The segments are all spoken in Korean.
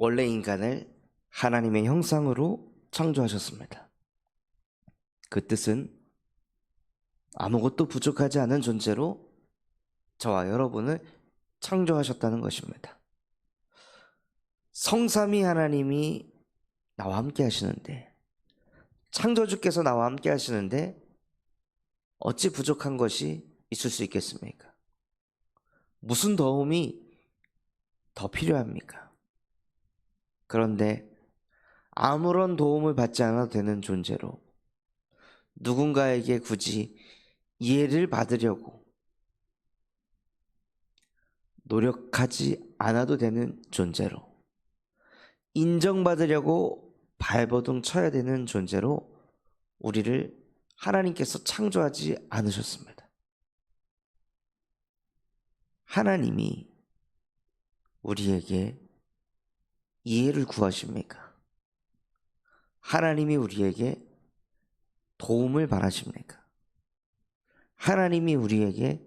원래 인간을 하나님의 형상으로 창조하셨습니다. 그 뜻은 아무것도 부족하지 않은 존재로 저와 여러분을 창조하셨다는 것입니다. 성삼위 하나님이 나와 함께 하시는데, 창조주께서 나와 함께 하시는데 어찌 부족한 것이 있을 수 있겠습니까? 무슨 도움이 더 필요합니까? 그런데 아무런 도움을 받지 않아도 되는 존재로, 누군가에게 굳이 이해를 받으려고 노력하지 않아도 되는 존재로, 인정받으려고 발버둥 쳐야 되는 존재로 우리를 하나님께서 창조하지 않으셨습니다. 하나님이 우리에게 이해를 구하십니까? 하나님이 우리에게 도움을 바라십니까? 하나님이 우리에게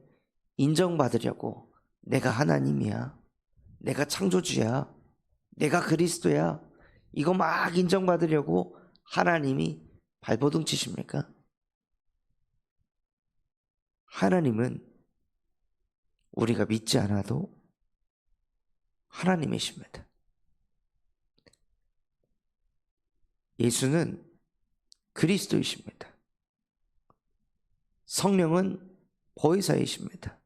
인정받으려고 내가 하나님이야, 내가 창조주야, 내가 그리스도야, 이거 막 인정받으려고 하나님이 발버둥 치십니까? 하나님은 우리가 믿지 않아도 하나님이십니다. 예수는 그리스도이십니다. 성령은 보혜사이십니다.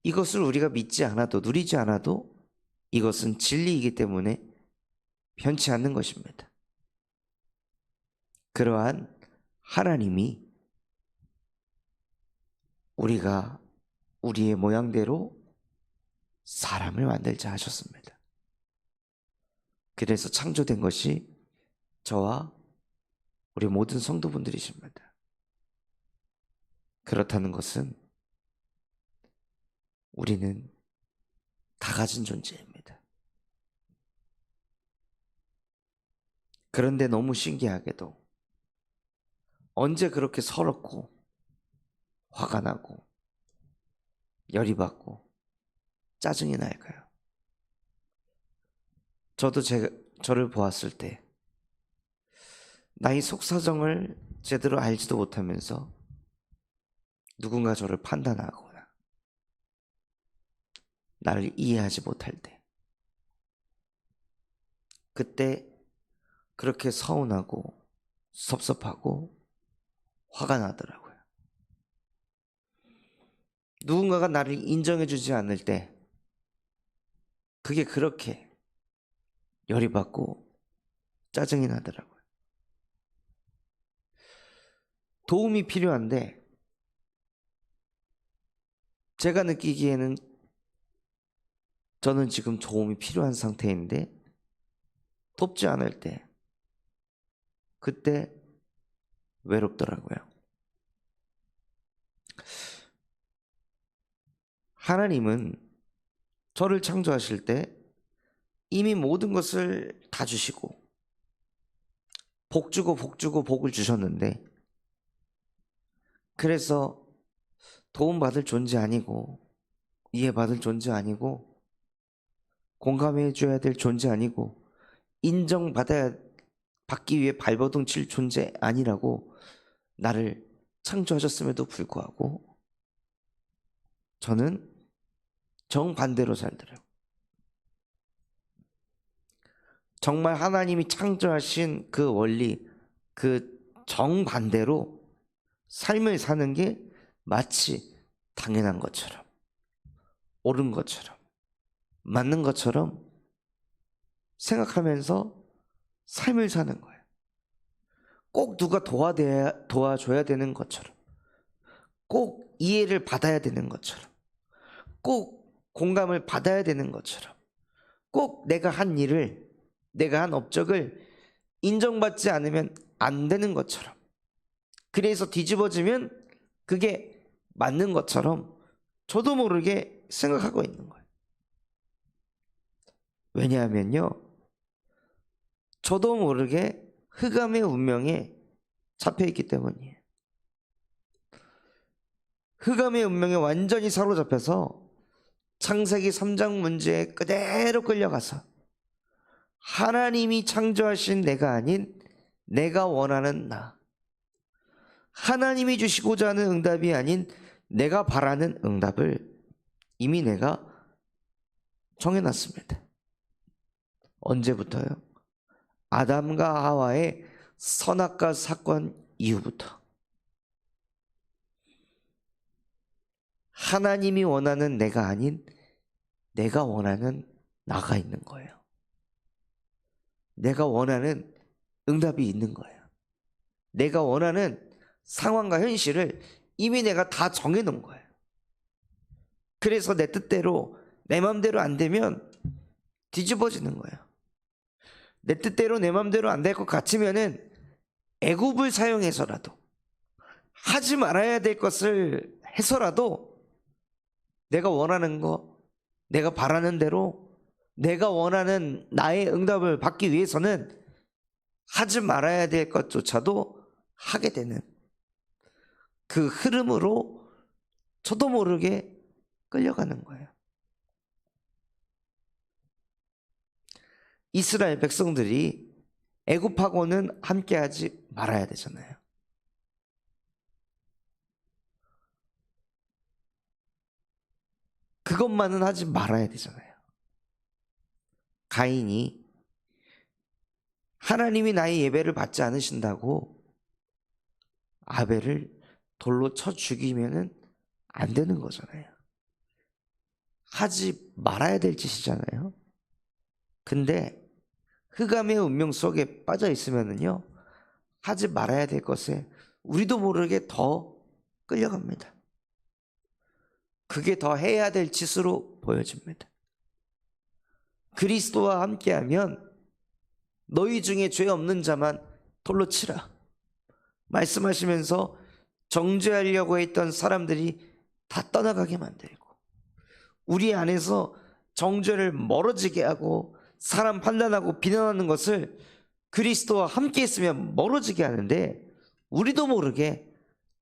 이것을 우리가 믿지 않아도, 누리지 않아도 이것은 진리이기 때문에 변치 않는 것입니다. 그러한 하나님이 우리가 우리의 모양대로 사람을 만들자 하셨습니다. 그래서 창조된 것이 저와 우리 모든 성도분들이십니다. 그렇다는 것은 우리는 다 가진 존재입니다. 그런데 너무 신기하게도 언제 그렇게 서럽고 화가 나고 열이 받고 짜증이 날까요? 저도 저를 보았을 때 나의 속사정을 제대로 알지도 못하면서 누군가 저를 판단하거나 나를 이해하지 못할 때, 그때 그렇게 서운하고 섭섭하고 화가 나더라고요. 누군가가 나를 인정해주지 않을 때 그게 그렇게 열이 받고 짜증이 나더라고요. 도움이 필요한데 제가 느끼기에는 저는 지금 도움이 필요한 상태인데 돕지 않을 때 그때 외롭더라고요. 하나님은 저를 창조하실 때 이미 모든 것을 다 주시고 복 주고 복을 주셨는데, 그래서 도움받을 존재 아니고 이해받을 존재 아니고 공감해 줘야 될 존재 아니고 받기 위해 발버둥 칠 존재 아니라고 나를 창조하셨음에도 불구하고 저는 정반대로 살더라고요. 정말 하나님이 창조하신 그 원리, 그 정반대로 삶을 사는 게 마치 당연한 것처럼, 옳은 것처럼, 맞는 것처럼 생각하면서 삶을 사는 거예요. 꼭 누가 도와줘야 되는 것처럼, 꼭 이해를 받아야 되는 것처럼, 꼭 공감을 받아야 되는 것처럼, 꼭 내가 한 일을, 내가 한 업적을 인정받지 않으면 안 되는 것처럼, 그래서 뒤집어지면 그게 맞는 것처럼 저도 모르게 생각하고 있는 거예요. 왜냐하면요, 저도 모르게 흑암의 운명에 잡혀있기 때문이에요. 흑암의 운명에 완전히 사로잡혀서 창세기 3장 문제에 그대로 끌려가서 하나님이 창조하신 내가 아닌 내가 원하는 나. 하나님이 주시고자 하는 응답이 아닌 내가 바라는 응답을 이미 내가 정해놨습니다. 언제부터요? 아담과 하와의 선악과 사건 이후부터. 하나님이 원하는 내가 아닌 내가 원하는 나가 있는 거예요. 내가 원하는 응답이 있는 거예요. 내가 원하는 상황과 현실을 이미 내가 다 정해놓은 거예요. 그래서 내 뜻대로 내 맘대로 안 되면 뒤집어지는 거예요. 내 뜻대로 내 맘대로 안 될 것 같으면은 애굽을 사용해서라도, 하지 말아야 될 것을 해서라도 내가 원하는 거, 내가 바라는 대로, 내가 원하는 나의 응답을 받기 위해서는 하지 말아야 될 것조차도 하게 되는 그 흐름으로 저도 모르게 끌려가는 거예요. 이스라엘 백성들이 애굽하고는 함께하지 말아야 되잖아요. 그것만은 하지 말아야 되잖아요. 가인이 하나님이 나의 예배를 받지 않으신다고 아벨을 돌로 쳐 죽이면은 안 되는 거잖아요. 하지 말아야 될 짓이잖아요. 근데 흑암의 운명 속에 빠져 있으면은요, 하지 말아야 될 것에 우리도 모르게 더 끌려갑니다. 그게 더 해야 될 짓으로 보여집니다. 그리스도와 함께하면 너희 중에 죄 없는 자만 돌로 치라 말씀하시면서 정죄하려고 했던 사람들이 다 떠나가게 만들고, 우리 안에서 정죄를 멀어지게 하고 사람 판단하고 비난하는 것을 그리스도와 함께 있으면 멀어지게 하는데, 우리도 모르게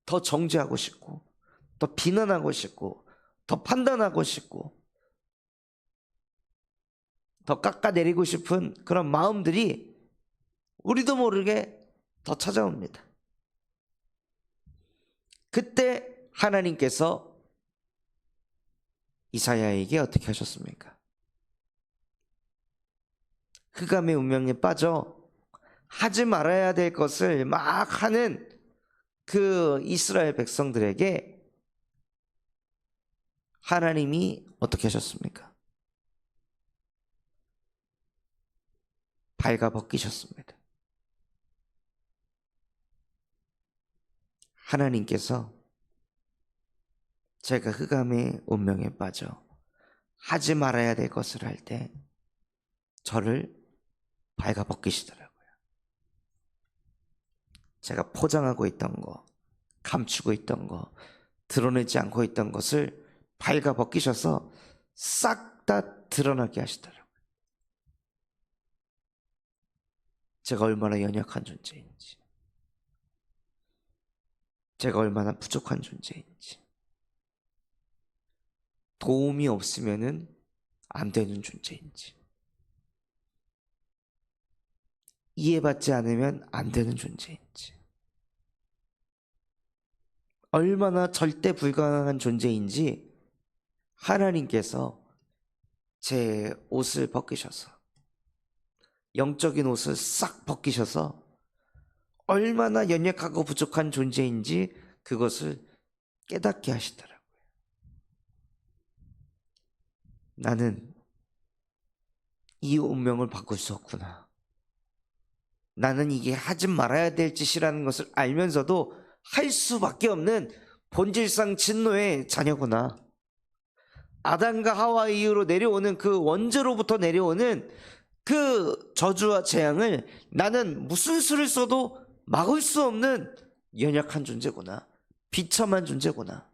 더 정죄하고 싶고 더 비난하고 싶고 더 판단하고 싶고 더 깎아내리고 싶은 그런 마음들이 우리도 모르게 더 찾아옵니다. 그때 하나님께서 이사야에게 어떻게 하셨습니까? 흑암의 운명에 빠져 하지 말아야 될 것을 막 하는 그 이스라엘 백성들에게 하나님이 어떻게 하셨습니까? 발가 벗기셨습니다. 하나님께서 제가 흑암의 운명에 빠져 하지 말아야 될 것을 할 때 저를 발가 벗기시더라고요. 제가 포장하고 있던 거, 감추고 있던 거, 드러내지 않고 있던 것을 발가 벗기셔서 싹 다 드러나게 하시더라고요. 제가 얼마나 연약한 존재인지, 제가 얼마나 부족한 존재인지, 도움이 없으면은 안 되는 존재인지, 이해받지 않으면 안 되는 존재인지, 얼마나 절대 불가능한 존재인지 하나님께서 제 옷을 벗기셔서, 영적인 옷을 싹 벗기셔서 얼마나 연약하고 부족한 존재인지 그것을 깨닫게 하시더라고요. 나는 이 운명을 바꿀 수 없구나. 나는 이게 하지 말아야 될 짓이라는 것을 알면서도 할 수밖에 없는 본질상 진노의 자녀구나. 아담과 하와 이후로 내려오는 그 원죄로부터 내려오는 그 저주와 재앙을 나는 무슨 수를 써도 막을 수 없는 연약한 존재구나. 비참한 존재구나.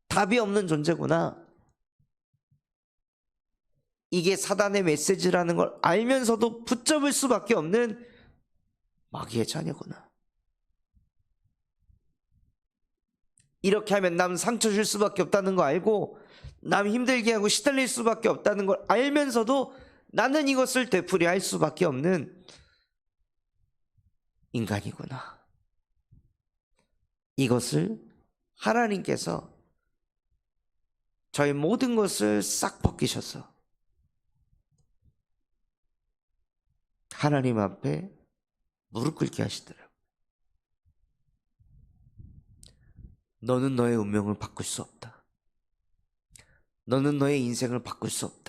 답이 없는 존재구나. 이게 사단의 메시지라는 걸 알면서도 붙잡을 수밖에 없는 마귀의 자녀구나. 이렇게 하면 남 상처 줄 수밖에 없다는 거 알고 남 힘들게 하고 시달릴 수밖에 없다는 걸 알면서도 나는 이것을 되풀이할 수밖에 없는 인간이구나. 이것을 하나님께서 저의 모든 것을 싹 벗기셔서 하나님 앞에 무릎 꿇게 하시더라고요. 너는 너의 운명을 바꿀 수 없다. 너는 너의 인생을 바꿀 수 없다.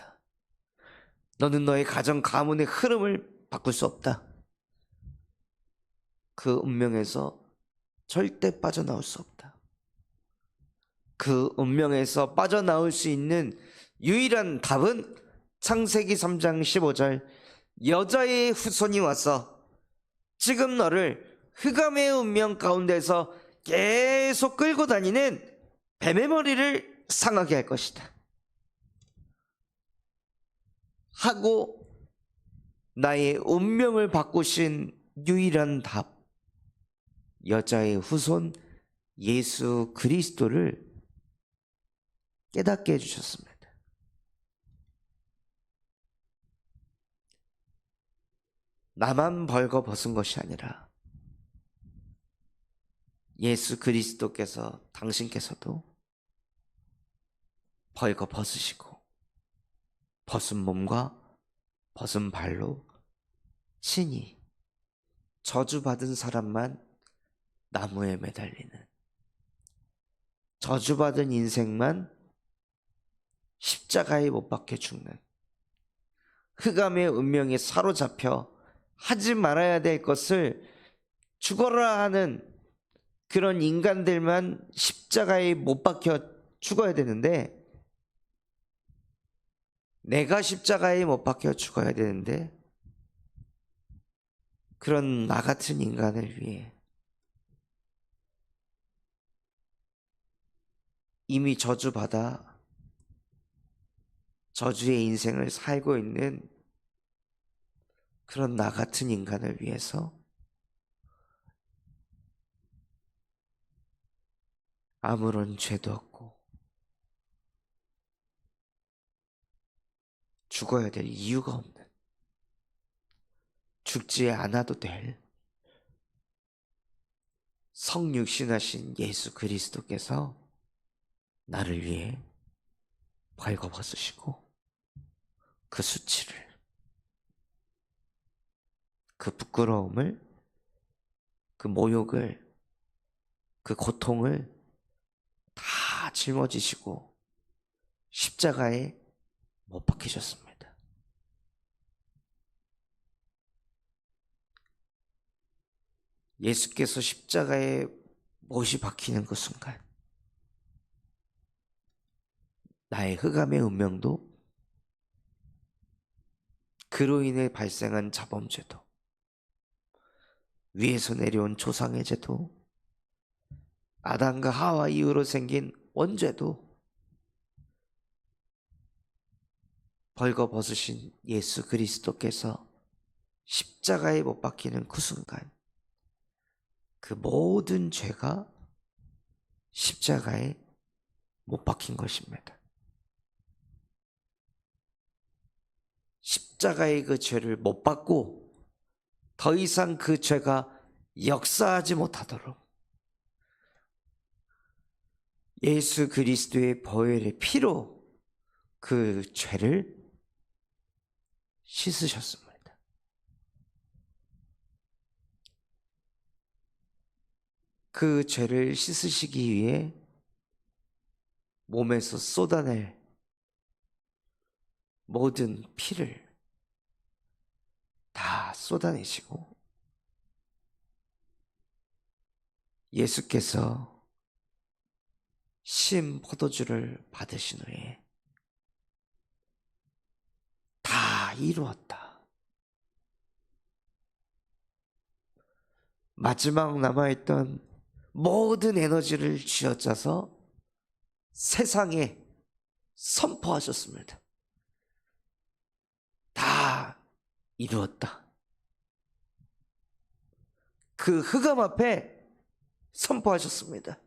너는 너의 가정 가문의 흐름을 바꿀 수 없다. 그 운명에서 절대 빠져나올 수 없다. 그 운명에서 빠져나올 수 있는 유일한 답은 창세기 3장 15절 여자의 후손이 와서 지금 너를 흑암의 운명 가운데서 계속 끌고 다니는 뱀의 머리를 상하게 할 것이다 하고 나의 운명을 바꾸신 유일한 답, 여자의 후손 예수 그리스도를 깨닫게 해주셨습니다. 나만 벌거벗은 것이 아니라 예수 그리스도께서 당신께서도 벌거벗으시고 벗은 몸과 벗은 발로 친히 저주받은 사람만 나무에 매달리는, 저주받은 인생만 십자가에 못 박혀 죽는, 흑암의 운명에 사로잡혀 하지 말아야 될 것을 죽어라 하는 그런 인간들만 십자가에 못 박혀 죽어야 되는데, 내가 십자가에 못 박혀 죽어야 되는데 그런 나 같은 인간을 위해 이미 저주받아 저주의 인생을 살고 있는 그런 나 같은 인간을 위해서 아무런 죄도 없고 죽어야 될 이유가 없는, 죽지 않아도 될 성육신하신 예수 그리스도께서 나를 위해 벌거벗으시고 그 수치를, 그 부끄러움을, 그 모욕을, 그 고통을 다 짊어지시고 십자가에 못 박히셨습니다. 예수께서 십자가에 못이 박히는 그 순간 나의 흑암의 운명도, 그로 인해 발생한 자범죄도, 위에서 내려온 조상의 죄도, 아담과 하와 이후로 생긴 원죄도 벌거벗으신 예수 그리스도께서 십자가에 못 박히는 그 순간 그 모든 죄가 십자가에 못 박힌 것입니다. 십자가의 그 죄를 못 받고 더 이상 그 죄가 역사하지 못하도록 예수 그리스도의 보혈의 피로 그 죄를 씻으셨습니다. 그 죄를 씻으시기 위해 몸에서 쏟아낼 모든 피를 다 쏟아내시고 예수께서 신 포도주를 받으신 후에 다 이루었다, 마지막 남아있던 모든 에너지를 쥐어짜서 세상에 선포하셨습니다. 다 이루었다. 그 흑암 앞에 선포하셨습니다.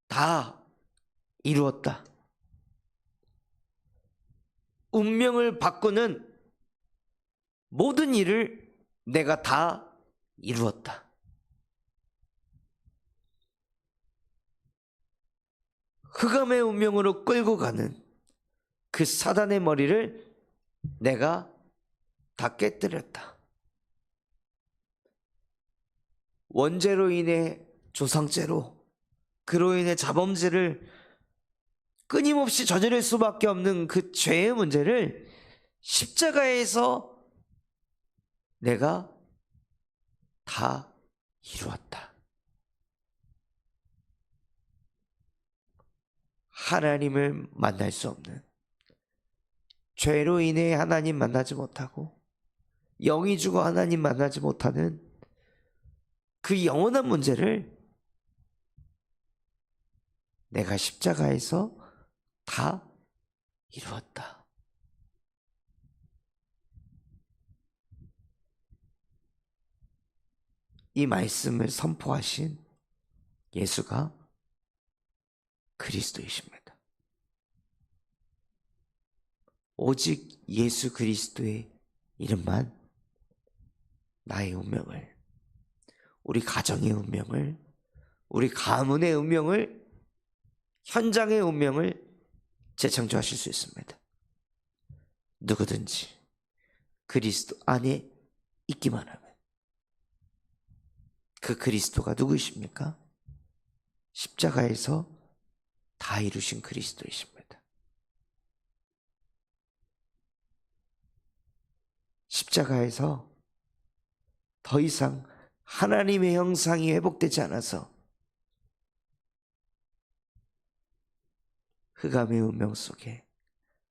다 이루었다. 운명을 바꾸는 모든 일을 내가 다 이루었다. 흑암의 운명으로 끌고 가는 그 사단의 머리를 내가 다 깨뜨렸다. 원죄로 인해 조상죄로, 그로 인해 자범죄를 끊임없이 저지를 수밖에 없는 그 죄의 문제를 십자가에서 내가 다 이루었다. 하나님을 만날 수 없는, 죄로 인해 하나님 만나지 못하고 영이 죽어 하나님 만나지 못하는 그 영원한 문제를 내가 십자가에서 다 이루었다. 이 말씀을 선포하신 예수가 그리스도이십니다. 오직 예수 그리스도의 이름만 나의 운명을, 우리 가정의 운명을, 우리 가문의 운명을, 현장의 운명을 재창조하실 수 있습니다. 누구든지 그리스도 안에 있기만 하면. 그 그리스도가 누구이십니까? 십자가에서 다 이루신 그리스도이십니다. 십자가에서 더 이상 하나님의 형상이 회복되지 않아서 흑암의 운명 속에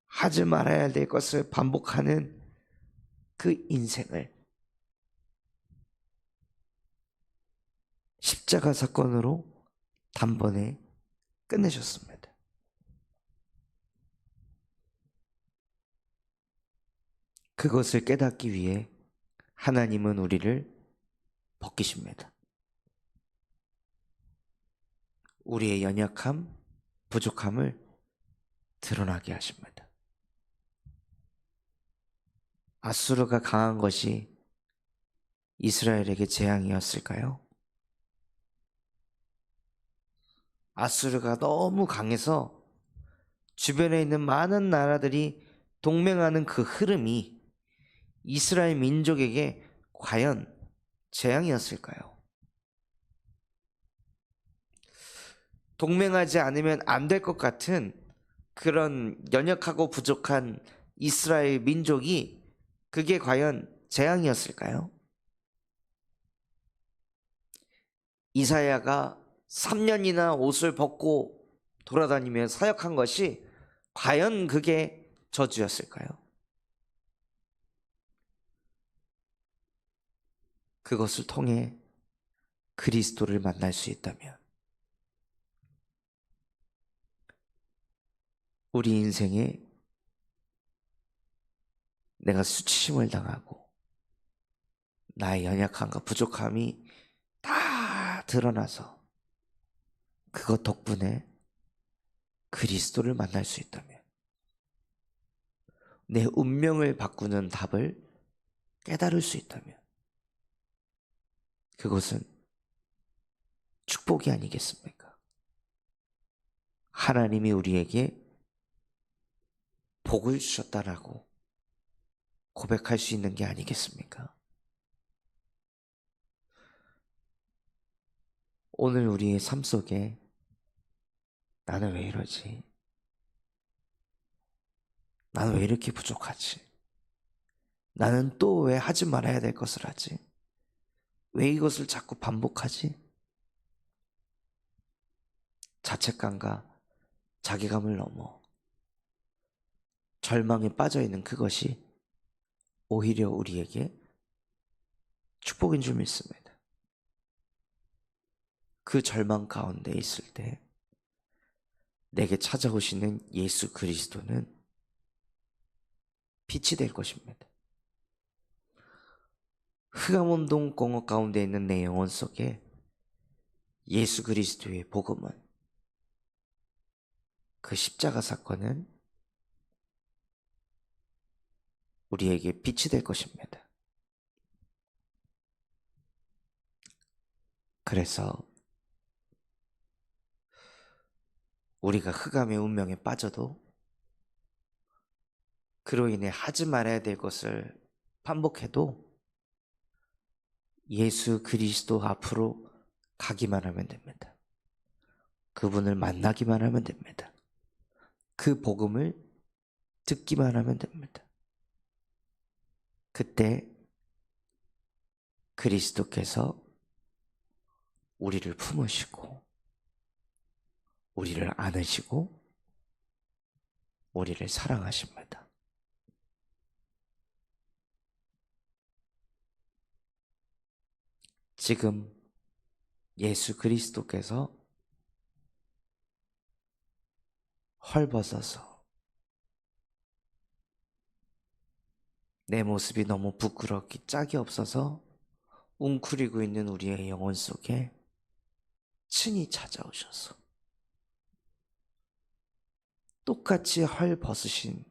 하지 말아야 될 것을 반복하는 그 인생을 십자가 사건으로 단번에 끝내셨습니다. 그것을 깨닫기 위해 하나님은 우리를 벗기십니다. 우리의 연약함, 부족함을 드러나게 하십니다. 아수르가 강한 것이 이스라엘에게 재앙이었을까요? 아수르가 너무 강해서 주변에 있는 많은 나라들이 동맹하는 그 흐름이 이스라엘 민족에게 과연 재앙이었을까요? 동맹하지 않으면 안 될 것 같은 그런 연약하고 부족한 이스라엘 민족이 그게 과연 재앙이었을까요? 이사야가 3년이나 옷을 벗고 돌아다니며 사역한 것이 과연 그게 저주였을까요? 그것을 통해 그리스도를 만날 수 있다면 우리 인생에 내가 수치심을 당하고 나의 연약함과 부족함이 다 드러나서 그것 덕분에 그리스도를 만날 수 있다면, 내 운명을 바꾸는 답을 깨달을 수 있다면 그것은 축복이 아니겠습니까? 하나님이 우리에게 복을 주셨다라고 고백할 수 있는 게 아니겠습니까? 오늘 우리의 삶 속에 나는 왜 이러지? 나는 왜 이렇게 부족하지? 나는 또 왜 하지 말아야 될 것을 하지? 왜 이것을 자꾸 반복하지? 자책감과 자괴감을 넘어 절망에 빠져있는 그것이 오히려 우리에게 축복인 줄 믿습니다. 그 절망 가운데 있을 때 내게 찾아오시는 예수 그리스도는 빛이 될 것입니다. 흑암운동 공허 가운데 있는 내 영혼 속에 예수 그리스도의 복음은, 그 십자가 사건은 우리에게 빛이 될 것입니다. 그래서 우리가 흑암의 운명에 빠져도 그로 인해 하지 말아야 될 것을 반복해도 예수 그리스도 앞으로 가기만 하면 됩니다. 그분을 만나기만 하면 됩니다. 그 복음을 듣기만 하면 됩니다. 그때 그리스도께서 우리를 품으시고 우리를 안으시고 우리를 사랑하십니다. 지금 예수 그리스도께서 헐벗어서 내 모습이 너무 부끄럽기 짝이 없어서 웅크리고 있는 우리의 영혼 속에 친히 찾아오셔서 똑같이 헐벗으신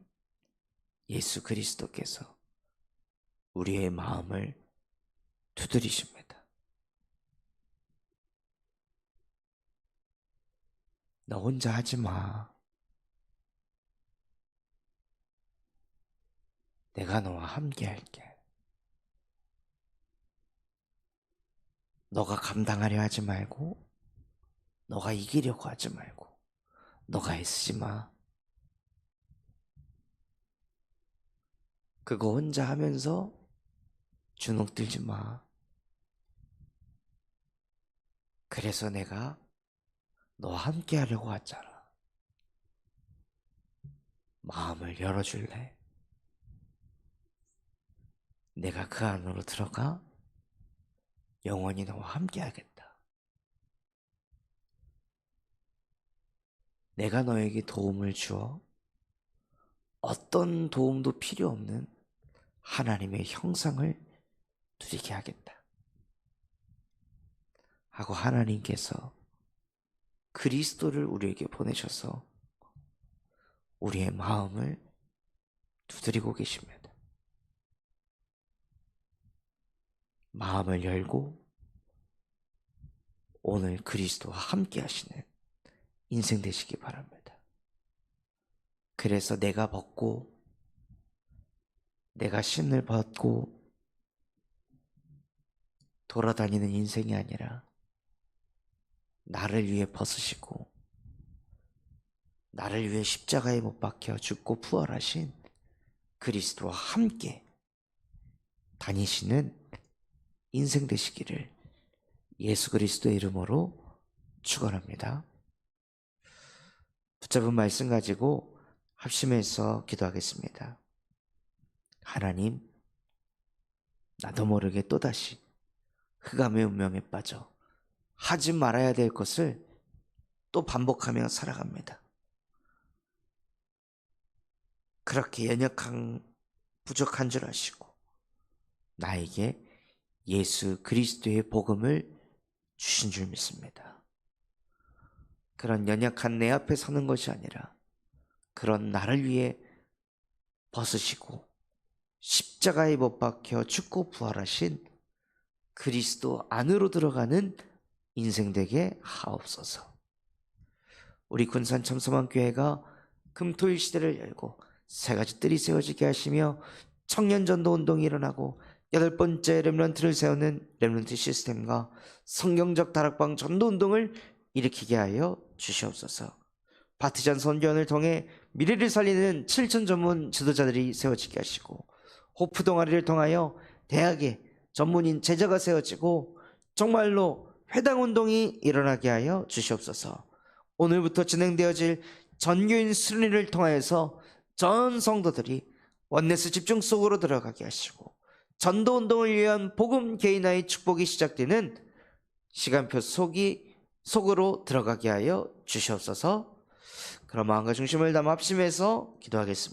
예수 그리스도께서 우리의 마음을 두드리십니다. 너 혼자 하지 마. 내가 너와 함께 할게. 너가 감당하려 하지 말고, 너가 이기려고 하지 말고, 너가 애쓰지 마. 그거 혼자 하면서 주눅들지 마. 그래서 내가 너와 함께 하려고 하잖아. 마음을 열어줄래? 내가 그 안으로 들어가 영원히 너와 함께 하겠다. 내가 너에게 도움을 주어 어떤 도움도 필요 없는 하나님의 형상을 누리게 하겠다. 하고 하나님께서 그리스도를 우리에게 보내셔서 우리의 마음을 두드리고 계십니다. 마음을 열고 오늘 그리스도와 함께 하시는 인생 되시기 바랍니다. 그래서 내가 벗고 내가 신을 벗고 돌아다니는 인생이 아니라 나를 위해 벗으시고 나를 위해 십자가에 못 박혀 죽고 부활하신 그리스도와 함께 다니시는 인생 되시기를 예수 그리스도의 이름으로 축원합니다. 붙잡은 말씀 가지고 합심해서 기도하겠습니다. 하나님, 나도 모르게 또다시 흑암의 운명에 빠져 하지 말아야 될 것을 또 반복하며 살아갑니다. 그렇게 연약한 부족한 줄 아시고 나에게 예수 그리스도의 복음을 주신 줄 믿습니다. 그런 연약한 내 앞에 서는 것이 아니라 그런 나를 위해 벗으시고 십자가에 못 박혀 죽고 부활하신 그리스도 안으로 들어가는 인생 되게 하옵소서. 우리 군산 첨성환교회가 금토일 시대를 열고 세 가지 뜰이 세워지게 하시며 청년 전도 운동이 일어나고 8번째 렘넌트를 세우는 렘넌트 시스템과 성경적 다락방 전도 운동을 일으키게 하여 주시옵소서. 바티잔 선교원을 통해 미래를 살리는 7천 전문 지도자들이 세워지게 하시고 호프 동아리를 통하여 대학에 전문인 제자가 세워지고 정말로 회당 운동이 일어나게 하여 주시옵소서. 오늘부터 진행되어질 전교인 순회를 통하여서 전 성도들이 원네스 집중 속으로 들어가게 하시고 전도 운동을 위한 복음 개인화의 축복이 시작되는 시간표 속으로 들어가게 하여 주시옵소서. 그런 마음과 중심을 담아 합심해서 기도하겠습니다.